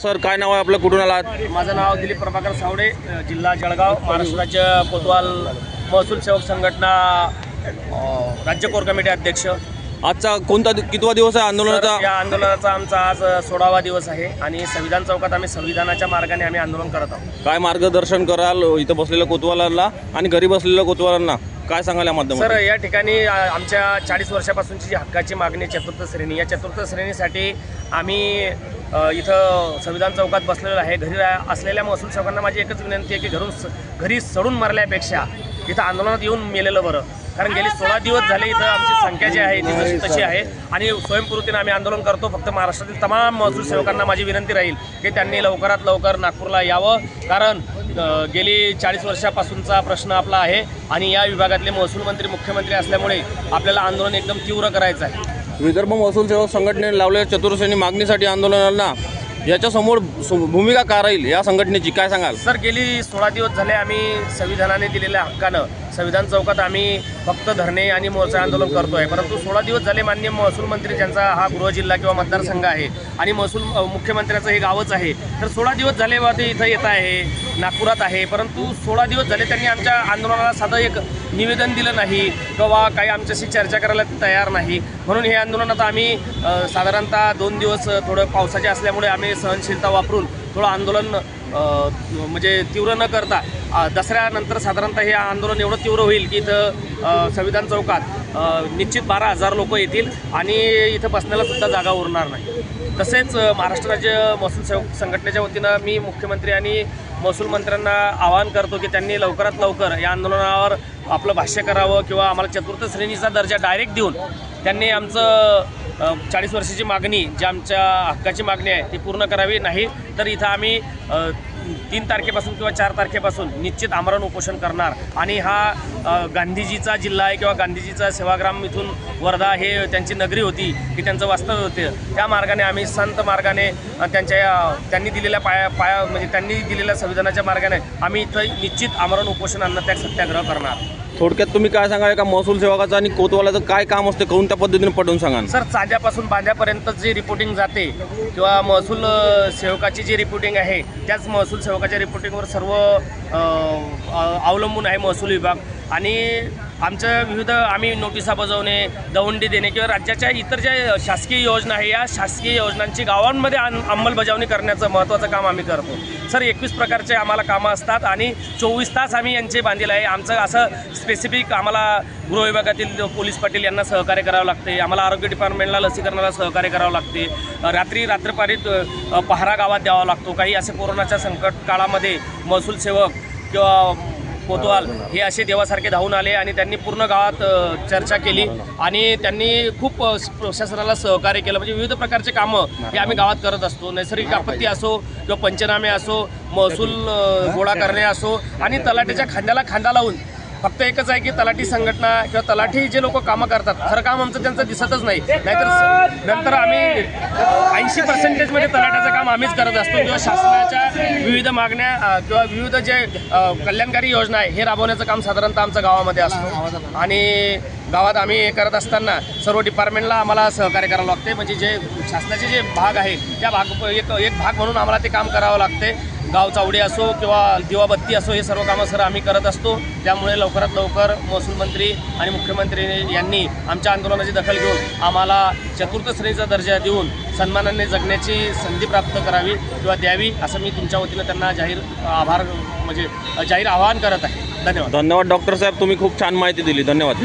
Sir काय नाव आहे आपलं, कुठून आलात? माझं नाव दिलीप प्रभाकर सावडे, जिल्हा जळगाव, महाराष्ट्र राज्य कोतवाल महसूल सेवक संघटना राज्य कोर कमिटी अध्यक्ष। आजचा कोणता कितवा दिवस आहे आंदोलनाचा? या आंदोलनाचा आमचा आज 16वा दिवस आहे आणि संविधान चौकात आम्ही संविधानाच्या मार्गाने आम्ही आंदोलन करत आहोत। काय मार्गदर्शन कराल इथं बसलेल्या कोतवालांना आणि घरी बसलेल्या कोतवालांना काय सांगाल या माध्यमातून? सर, या ठिकाणी आमच्या 40 वर्षापासूनची जी हक्काची मागणी चतुर्थ श्रेणी, या चतुर्थ श्रेणीसाठी आम्ही इथं संविधान चौकात बसलेलो आहे। घरी असलेल्या महसूल सेवकांना माझी एकच विनंती आहे की घरी सडून मरल्यापेक्षा इथं आंदोलनात येऊन मेलेलं बरं, कारण गेली 16 दिवस झाले इथं आमची संख्या जी आहे ती जशी तशी आहे आणि स्वयंस्फूर्तीने आम्ही आंदोलन करतो। फक्त महाराष्ट्रातील तमाम महसूल सेवकांना माझी विनंती राहील की त्यांनी लवकरात लवकर नागपूरला यावं, कारण गेली 40 वर्षापासूनचा प्रश्न आपला आहे आणि या विभागातले महसूल मंत्री मुख्यमंत्री असल्यामुळे आपल्याला आंदोलन एकदम तीव्र करायचं आहे। विदर्भ महसूल सेवक संघटनेने लावलेल्या चतुर्श्रेणी मागणीसाठी आंदोलनांना याच्यासमोर भूमिका काय राहील या संघटनेची, काय सांगाल? सर, गेली 16 दिवस झाले आम्ही संविधानाने दिलेल्या हक्कानं संविधान चौकात आम्ही फक्त धरणे आणि मोर्चा आंदोलन करतोय, परंतु 16 दिवस झाले माननीय महसूल मंत्री, ज्यांचा हा गृह जिल्हा किंवा मतदारसंघ आहे आणि महसूल मुख्यमंत्र्याचं हे गावच आहे, तर 16 दिवस झाले ते इथं येत आहे, नागपुरात आहे, परंतु 16 दिवस झाले त्यांनी आमच्या आंदोलनाला साधं एक निवेदन दिलं नाही किंवा काही आमच्याशी चर्चा करायला तयार नाही। म्हणून हे आंदोलन आता आम्ही साधारणतः 2 दिवस थोडं पावसाचे असल्यामुळे आम्ही सहनशीलता वापरून थोडं आंदोलन म्हणजे तीव्र न करता दसऱ्यानंतर साधारणतः हे आंदोलन एवढं तीव्र होईल की इथं संविधान चौकात निश्चित 12,000 लोक येतील आणि इथं बसण्याला सुद्धा जागा उरणार नाही। तसेच महाराष्ट्र राज्य महसूल सेवक संघटनेच्या वतीनं मी मुख्यमंत्री आणि महसूल मंत्र्यांना आवाहन करतो की त्यांनी लवकरात लवकर या आंदोलनावर आपलं भाष्य करावं किंवा आम्हाला चतुर्थ श्रेणीचा दर्जा डायरेक्ट देऊन त्यांनी आमचं 40 वर्षाची मागणी, जी आमच्या हक्काची मागणी आहे ती पूर्ण करावी, नाही तर इथं आम्ही 3 तारखेपासून किंवा 4 तारखेपासून निश्चित आमरण उपोषण करणार आणि हा गांधीजीचा जिल्हा आहे किंवा गांधीजीचा सेवाग्राम, इथून वर्धा हे त्यांची नगरी होती की त्यांचं वास्तव्य होते, त्या मार्गाने आम्ही संत मार्गाने त्यांनी दिलेल्या म्हणजे त्यांनी दिलेल्या संविधानाच्या मार्गाने आम्ही इथं निश्चित आमरण उपोषण अन्नत्याग सत्याग्रह करणार। थोडक्यात तुम्ही काय सांगाल का महसूल सेवकाचं आणि कोतवालाचं काय काम असते, कोणत्या पद्धतीने पटवून सांगा? सर, चांद्यापासून बांध्यापर्यंत जी रिपोर्टिंग जाते किंवा महसूल सेवकाची जी रिपोर्टिंग आहे त्याच महसूल सेवकाच्या रिपोर्टिंगवर सर्व अवलंबून आहे महसूल विभाग आणि आमच्या विविध आम्ही नोटिसा बजावणे, दवंडी देणे किंवा राज्याच्या इतर ज्या शासकीय योजना आहे या शासकीय योजनांची गावांमध्ये अंमलबजावणी करण्याचं महत्त्वाचं काम आम्ही करतो। सर, 21 प्रकारचे आम्हाला कामं असतात आणि 24 तास आम्ही यांचे बांधील आहे। आमचं असं स्पेसिफिक आम्हाला गृह विभागातील पोलीस पाटील यांना सहकार्य करावं लागते, आम्हाला आरोग्य डिपार्टमेंटला लसीकरणाला सहकार्य करावं लागते, रात्रीपारीत पहारा गावात द्यावा लागतो। काही असे कोरोनाच्या संकट काळामध्ये महसूल सेवक किंवा कोतवाल हे असे देवासारखे धावून आले आणि त्यांनी पूर्ण गावात चर्चा केली आणि त्यांनी खूप प्रशासनाला सहकार्य केलं। म्हणजे विविध प्रकारचे कामं हे आम्ही गावात करत असतो, नैसर्गिक आपत्ती असो किंवा पंचनामे असो, महसूल गोळा करणे असो आणि तलाठीच्या खांद्याला खांदा लावून फक्त एकच आहे की तलाठी संघटना किंवा तलाठी जे लोक कामं करतात खरं काम आमचं त्यांचं दिसतच नाही, नाहीतर नंतर आम्ही 80% मध्ये तलाठ्याचं काम आम्हीच करत असतो किंवा शासनाच्या विविध मागण्या किंवा विविध जे कल्याणकारी योजना आहे हे राबवण्याचं काम साधारणतः आमच्या गावामध्ये असतं आणि गावात आम्ही हे करत असताना सर्व डिपार्टमेंटला आम्हाला सहकार्य करावं लागते। म्हणजे जे शासनाचे जे भाग आहे त्या एक भाग म्हणून आम्हाला ते काम करावं लागते। गाव चावडी असो किंवा दिवाबत्ती असो हे सर्व कामं सर आम्ही करत असतो। त्यामुळे लवकरात लवकर महसूल मंत्री आणि मुख्यमंत्री यांनी आमच्या आंदोलनाची दखल घेऊन आम्हाला चतुर्थ श्रेणीचा दर्जा देऊन सन्मानाने जगण्याची संधी प्राप्त करावी किंवा द्यावी असं मी तुमच्या वतीनं त्यांना जाहीर आवाहन करत आहे। धन्यवाद। धन्यवाद डॉक्टर साहेब, तुम्ही खूप छान माहिती दिली, धन्यवाद।